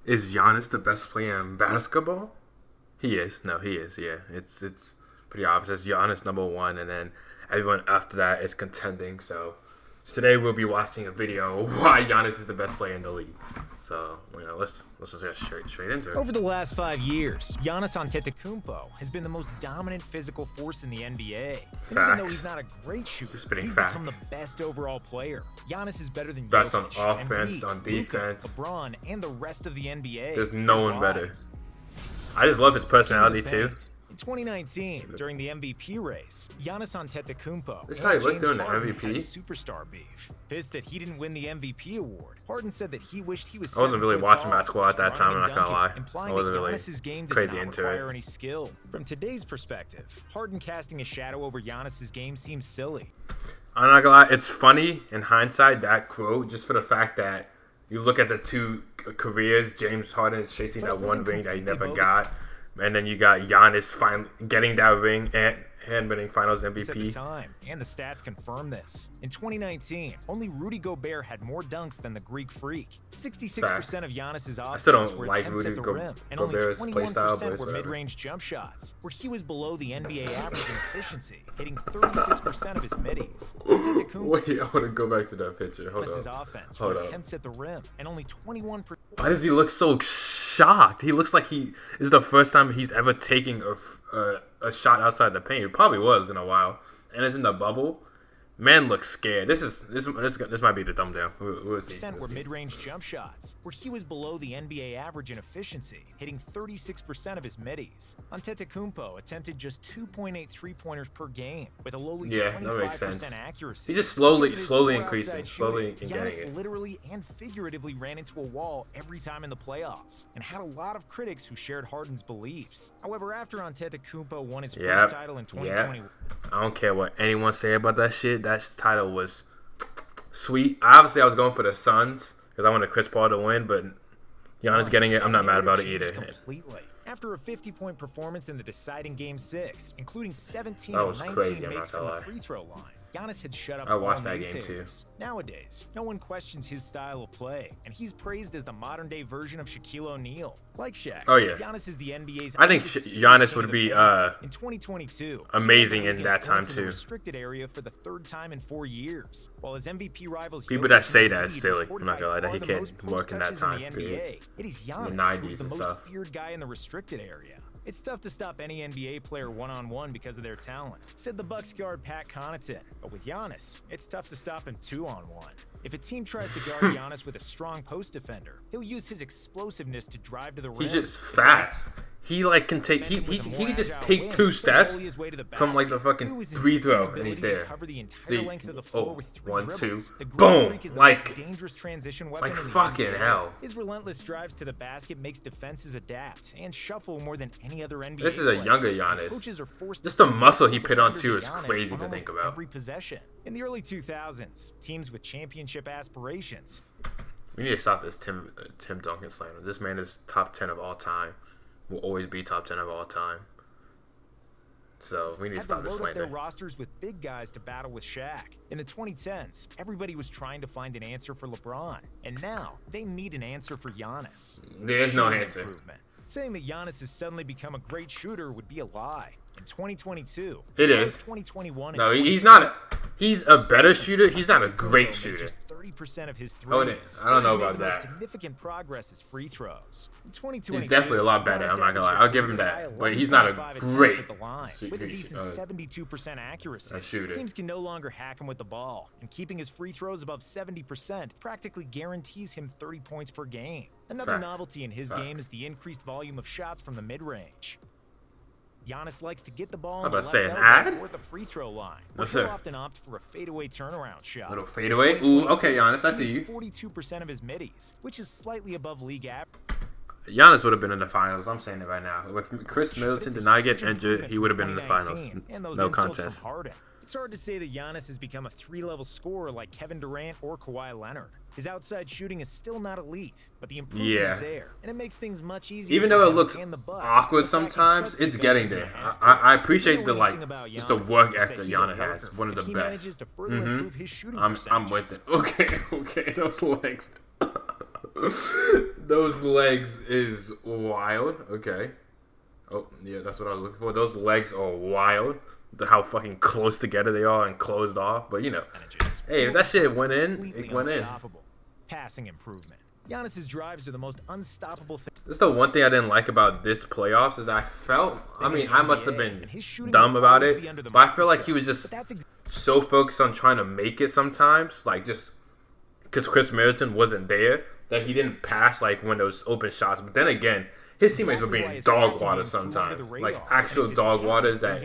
Is Giannis the best player in basketball? He is. No, he is. Yeah, it's pretty obvious. It's Giannis number one, and then everyone after that is contending. So today we'll be watching a video why Giannis is the best player in the league. So let's just get straight into it. Over the last 5 years, Giannis Antetokounmpo has been the most dominant physical force in the NBA. And even though he's not a great shooter, he's become the best overall player. Giannis is better than best Jokic, on offense, Embiid, on defense, Luka, LeBron, and the rest of the NBA. There's no one better. I just love his personality too. In 2019, during the MVP race, Giannis Antetokounmpo That's how he looked during and the Harden MVP. had superstar beef. Pissed that he didn't win the MVP award, Harden said that he wished he was. I wasn't really 7 foot watching tall, basketball at that time. I'm not gonna lie. implying I wasn't that really Giannis's game does crazy not into require it. any skill. From today's perspective, Harden casting a shadow over Giannis's game seems silly. I'm not gonna lie. It's funny in hindsight, that quote, just for the fact that you look at the two careers. James Harden is chasing that one ring that he never got. And then you got Giannis finally getting that ring and winning Finals At the MVP. time, and the stats confirm this. In 2019, only Rudy Gobert had more dunks than the Greek Freak. 66% of Giannis's offense still don't were like attempts Rudy at the rim, and only Gobert's play style, 21% but were whatever. mid-range jump shots, where he was below the NBA average in efficiency, hitting 36% of his middies. Wait, I want to go back to that picture. Hold Giannis's up. offense Hold were up. attempts at the rim, and only 21%. Why does he look so shocked? He looks like this is the first time he's ever taking a shot outside the paint. It probably was in a while, and it's in the bubble. Man looks scared. This might be the thumbnail. We'll see. Were mid-range jump shots, where he was below the NBA average in efficiency, hitting 36% of his middies. Antetokounmpo attempted just 2.8 three-pointers per game, with a lowly 25% accuracy. He's just slowly Poor increasing, outside slowly shooting, getting Giannis it. literally and figuratively ran into a wall every time in the playoffs, and had a lot of critics who shared Harden's beliefs. However, after Antetokounmpo won his first title in 2020, I don't care what anyone say about that shit. That title was sweet. Obviously, I was going for the Suns because I wanted Chris Paul to win, but Giannis getting it, I'm not mad about it either. Completely. After a 50-point performance in the deciding Game 6, including 17 That of was 19 crazy, I'm makes not from gonna the lie. free throw line, Giannis had shut up I watched all that game too. naysayers. Nowadays, no one questions his style of play, and he's praised as the modern-day version of Shaquille O'Neal. Like Shaq, Oh, yeah. Giannis is the NBA's I think undisputed Giannis king would of be the paint. In 2022, amazing he led the in that league time points in the too. restricted area for the third time in 4 years, while his MVP rivals People Jokic that and say that Embiid is silly. recorded I'm not by gonna lie, that far he the can't most work in that post touches time the period. NBA. It is Giannis The who's 90s the and most stuff. feared guy in the restricted area. It's tough to stop any NBA player one-on-one because of their talent, said the Bucks guard Pat Connaughton. But with Giannis, it's tough to stop him 2-on-1. If a team tries to guard Giannis with a strong post defender, he'll use his explosiveness to drive to the rim. He's just fast. He can take he can just take 2 steps from like the fucking free throw and he's there. See, 1, 2, boom! Like fucking hell. His relentless drives to the basket makes defenses adapt and shuffle more than any other NBA This is a player. younger Giannis. Coaches are forced Just to the muscle he put put on defenders too of is Giannis crazy on to almost think about. every possession. In the early 2000s, teams with championship aspirations We need to stop this Tim Duncan slander. This man is top 10 of all time. Will always be top 10 of all time. So we need to had to stop this load up their slander. rosters with big guys to battle with Shaq. In the 2010s, everybody was trying to find an answer for LeBron, and now they need an answer for Giannis. There's no Shooting answer. improvement. Saying that Giannis has suddenly become a great shooter would be a lie. In 2022, It as well is. as 2021 No, and he's not. He's a better shooter. He's not a great Antetokounmpo made shooter. just 30% of his threes. Oh, it is. I don't know He's made about the most that. Significant progress is free throws. In 2022, He's definitely a lot better. I'm not gonna lie. I'll give him that. But he's not a 11.5 great attempts at the line, with a decent 72% accuracy. shooter. Teams can no longer hack him with the ball, and keeping his free throws above 70% practically guarantees him 30 points per game. Another Facts. novelty in his Facts. game is the increased volume of shots from the mid-range. Giannis likes to get the ball I'm on the about left to say, an elbow ad? or the free throw line. No, But he'll sir. often opt for a fadeaway turnaround shot. Little fadeaway. Ooh, okay, Giannis, I see you. 42% of his middies, which is slightly above league average. Giannis would have been in the finals. I'm saying it right now. With Chris Middleton did not get injured, he would have been in the finals. And those No insults from contest. Harden. It's hard to say that Giannis has become a 3-level scorer like Kevin Durant or Kawhi Leonard. His outside shooting is still not elite, but the improvement Yeah. is there, and it makes things much easier. Even for though it him looks and the Bucks. awkward Attacking sometimes, such it's getting defenses there. in half I court. appreciate the The only thing about just the Giannis work is that ethic he's a Giannis worker, has. One of and the he best. manages to further improve his shooting I'm with percentages. it. Okay, those legs. Those legs is wild. Okay. Oh, yeah, that's what I was looking for. Those legs are wild. How fucking close together they are and closed off. But, you know, hey, if that shit went in, it went in. Passing improvement. Giannis's drives are the most unstoppable thing. This is the one thing I didn't like about this playoffs is I felt, I mean, I must have been dumb about it, but I feel like he was just so focused on trying to make it sometimes, like just because Chris Middleton wasn't there, that he didn't pass like when those open shots. But then again, his teammates were being dog water sometimes, like actual dog waters that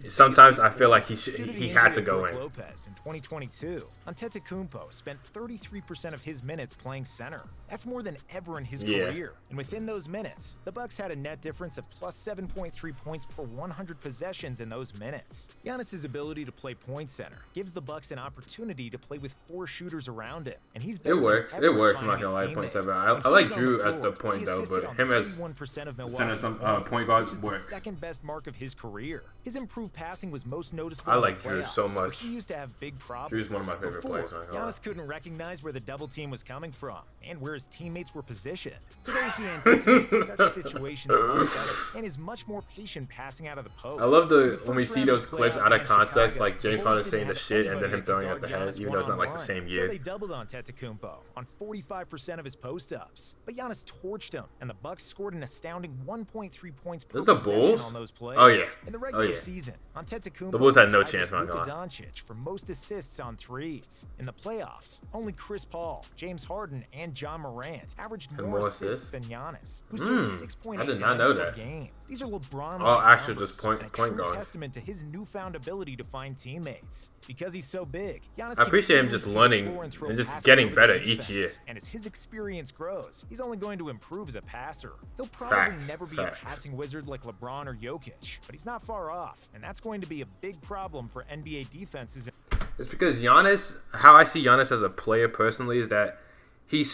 sometimes I feel like he had to go in. Lopez in 2022, Antetokounmpo spent 33% of his minutes playing center. That's more than ever in his career. And within those minutes, the Bucks had a net difference of plus 7.3 points per 100 possessions in those minutes. Giannis's ability to play point center gives the Bucks an opportunity to play with 4 shooters around him, and he's it works. It works. I'm not gonna lie. 0.7. I like Drew as the point though, but him as center, some point guard works. The second best mark of his career. His improved passing was most noticeable. I like Drew so much. He used to have big problems. Drew's one of my favorite players. Giannis couldn't recognize where the double team was coming from and where his teammates were positioned. Today he anticipates such situations much better and is much more patient passing out of the post. I love when we see those clips out of context, like James Harden saying the shit and then him throwing at the head, even though it's not like the same year. So they doubled on Antetokounmpo on 45% of his post-ups, but Giannis torched him, and the Bucks scored an astounding 1.3 points per possession on those plays. Oh yeah. In the regular season, Antetokounmpo the Bulls had no chance, man. Luka Doncic for most assists on threes. In the playoffs, only Chris Paul, James Harden, and John Morant averaged more assists than Giannis, who scored 6.8 I did not know that. Game. These are LeBron. Oh, actually, just point guards. Testament to his newfound ability to find teammates. Because he's so big, Giannis I appreciate him just learning and just getting better each year. And as his experience grows, he's only going to improve as a passer. He'll probably never be a passing wizard like LeBron or Jokic, but he's not far off, and that's going to be a big problem for NBA defenses. It's because Giannis, how I see Giannis as a player personally is that he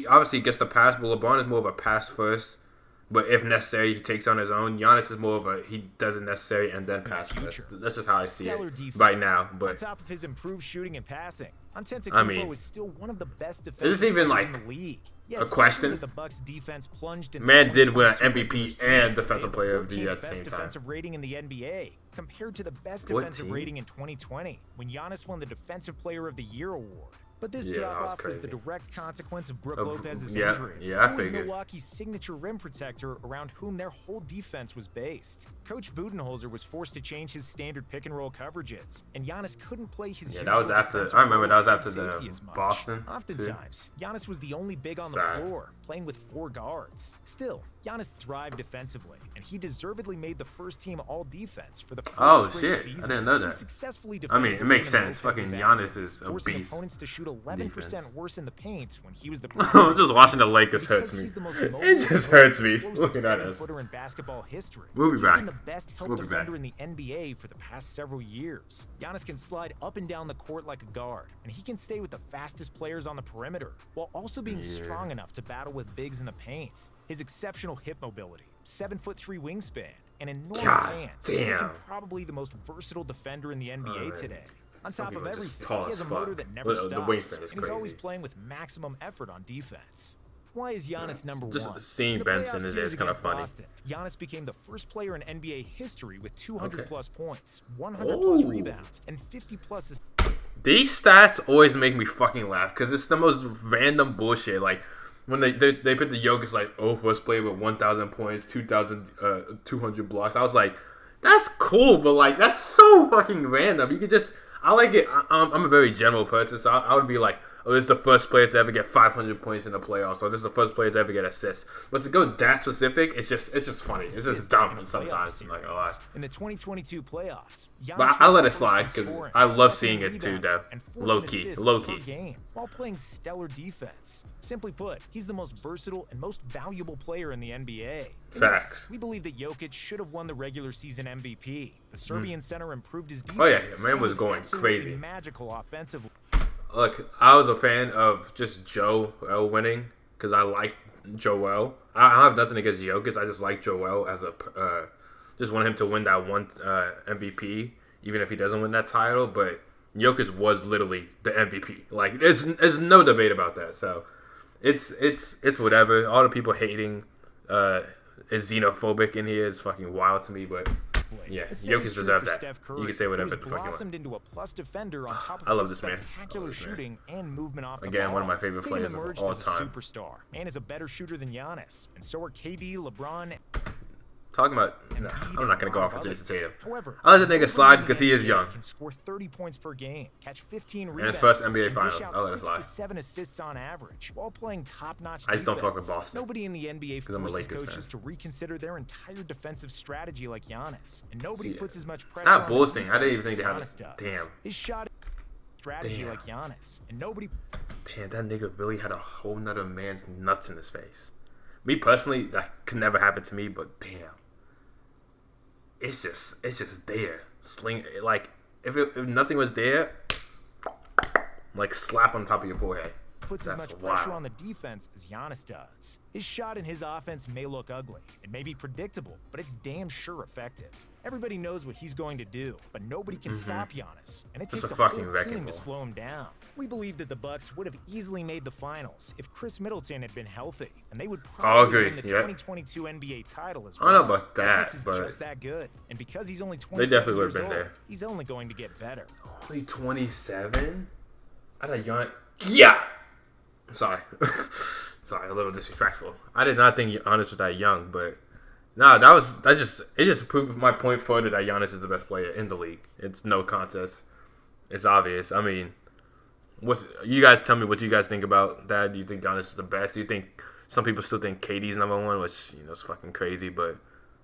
obviously gets the pass, but LeBron is more of a pass first. But if necessary, he takes on his own. Giannis is more of he does it necessary and then pass first. That's just how I see it right now. But on top of his improved shooting and passing, Antetokounmpo is still one of the best defenders in the league. A question. The Bucks defense plunged in Man did win an MVP and Defensive Player of the Year at the same time. Defensive rating in the NBA compared to the best defensive rating in 2020 when Giannis won the Defensive Player of the Year award. But this drop-off was the direct consequence of Brook Lopez's injury. Yeah, I figured. Milwaukee's signature rim protector around whom their whole defense was based. Coach Budenholzer was forced to change his standard pick-and-roll coverages, and Giannis couldn't play his that was after. I remember that was after the Boston. Oftentimes, Giannis was the only big on the floor, playing with 4 guards. Still, Giannis thrived defensively, and he deservedly made the first-team All-Defense for the first season. I didn't know that. I mean, it makes sense. Fucking Giannis is a beast. Opponents to shoot 11% worse in the paint when he was the just watching the Lakers hurts me. It just hurts me looking at us. In basketball history. We'll be back. He's been the best help defender in the NBA for the past several years. Giannis can slide up and down the court like a guard, and he can stay with the fastest players on the perimeter while also being strong enough to battle with bigs in the paint. His exceptional hip mobility, 7'3" wingspan, and enormous hands make him probably the most versatile defender in the NBA today. On top of everything, he has a motor that never stops, and he's always playing with maximum effort on defense. Why is Giannis number 1? Just seeing Benson is kind of funny. Boston, Giannis became the first player in NBA history with 200-plus points, 100-plus rebounds, and 50-plus assists. These stats always make me fucking laugh because it's the most random bullshit. Like, when they put the Jokic like, first player with 1,000 points, 2,200 blocks. I was like, that's cool, but like, that's so fucking random. You could just... I like it. I'm a very general person, so I would be like, oh, this is the first player to ever get 500 points in the playoffs, or this is the first player to ever get assists. But to go that specific, it's just funny. It's just dumb sometimes. Like a lot. In the 2022 playoffs, but I let it slide because I love seeing it too, though. Low key. Game, while playing stellar defense. Simply put, he's the most versatile and most valuable player in the NBA. Facts. We believe that Jokic should have won the regular season MVP. The Serbian center improved his defense. Oh yeah, man was going crazy. Magical offensively. Look, I was a fan of just Joel winning because I like Joel. I have nothing against Jokic. I just like Joel as a just want him to win that one MVP, even if he doesn't win that title. But Jokic was literally the MVP. Like, there's no debate about that. So it's whatever. All the people hating is xenophobic in here is fucking wild to me, but yeah, Jokic deserved that. You can say whatever the fuck you want. Into a plus defender on top of I love this man. spectacular shooting and movement off the Again, ball. one of my favorite Tatum players of emerged all as a time. superstar and is a better shooter than Giannis, and so are KD, LeBron. Talking about, I'm not gonna go off for Jason Tatum. However, I let the nigga slide because he is young. Can score 30 points per game, catch 15 In rebounds, his first NBA and Finals, dish out I'll let it 6 slide. to 7 assists on average, while playing top-notch I just don't fuck defense. with Boston. Nobody in the NBA I'm a forces Lakers coaches fan. to reconsider their entire defensive strategy like Giannis, and nobody See, puts as much pressure not on boasting. the I didn't defense even think they as had Giannis a- does. damn. His shot strategy Damn. like Giannis, and nobody. Damn, that nigga really had a whole nother man's nuts in his face. Me personally, that could never happen to me, but damn. It's just there. Sling, like, if nothing was there, like, slap on top of your forehead. Puts as much pressure on the defense as Giannis does. His shot and his offense may look ugly. It may be predictable, but it's damn sure effective. Everybody knows what he's going to do, but nobody can stop Giannis, and it Just takes a a fucking whole wrecking team to ball. slow him down. We believe that the Bucks would have easily made the finals if Chris Middleton had been healthy, and they would probably agree, win the yep. 2022 NBA title as I well. don't know about that, Giannis is but just that good, and because he's only they definitely 27 would've years been old, there. he's only going to get better. Only 27? I thought Giannis. Yeah! Sorry. Sorry, a little disrespectful. I did not think Giannis was that young, but nah, it just proved my point further that Giannis is the best player in the league. It's no contest. It's obvious. I mean, you guys tell me what you guys think about that. Do you think Giannis is the best? Do you think some people still think KD's number one, which is fucking crazy, but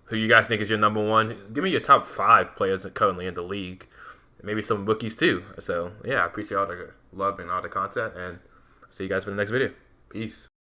who you guys think is your number one? Give me your top 5 players currently in the league. Maybe some rookies too. So yeah, I appreciate all the love and all the content, and see you guys for the next video. Peace.